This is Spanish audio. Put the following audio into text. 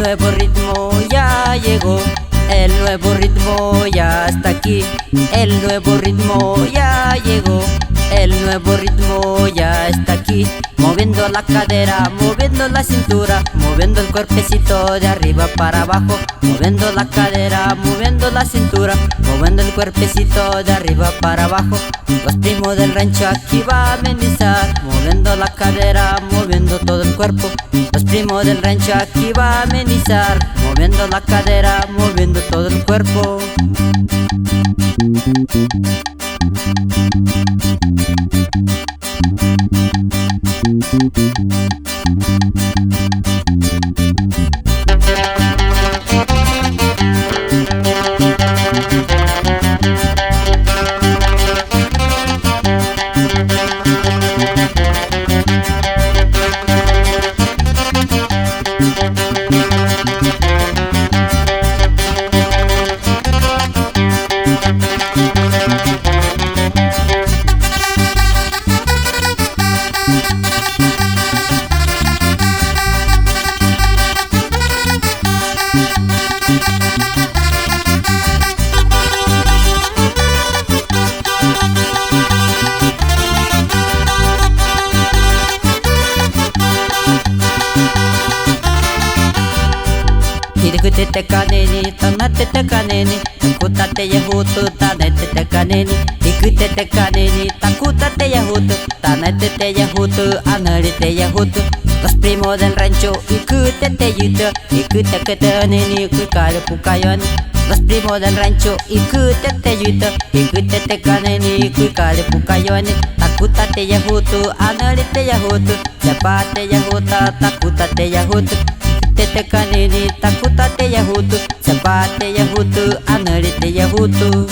nuevo ritmo ya llegó, el nuevo ritmo ya está aquí. El nuevo ritmo ya llegó, el nuevo ritmo ya está aquí. Moviendo la cadera, moviendo la cintura, moviendo el cuerpecito de arriba para abajo. Moviendo la cadera, moviendo la cintura, moviendo el cuerpecito de arriba para abajo. Los primos del rancho aquí va a amenizar, moviendo la cadera, moviendo todo el cuerpo. Los primos del rancho aquí va a amenizar, moviendo la cadera, moviendo todo el cuerpo. Hirikutete kaneni, tanatete kaneni, takutate yahutu, tanetete kaneni. Hirikutete kaneni, takutate yahutu, tanetete yahutu, anarite yahutu. Los primos del rancho, ikutete yuta, ikutete kaneni, kuikale pukayon. Los primos del rancho, ikutete yuta, ikutete kaneni, kuikale pukayon. Takutate yahutu, anarite yahutu, sepate yahuta, takutate yahutu. Tete kaneni, takutate yahutu, sepate yahutu, anarite yahutu.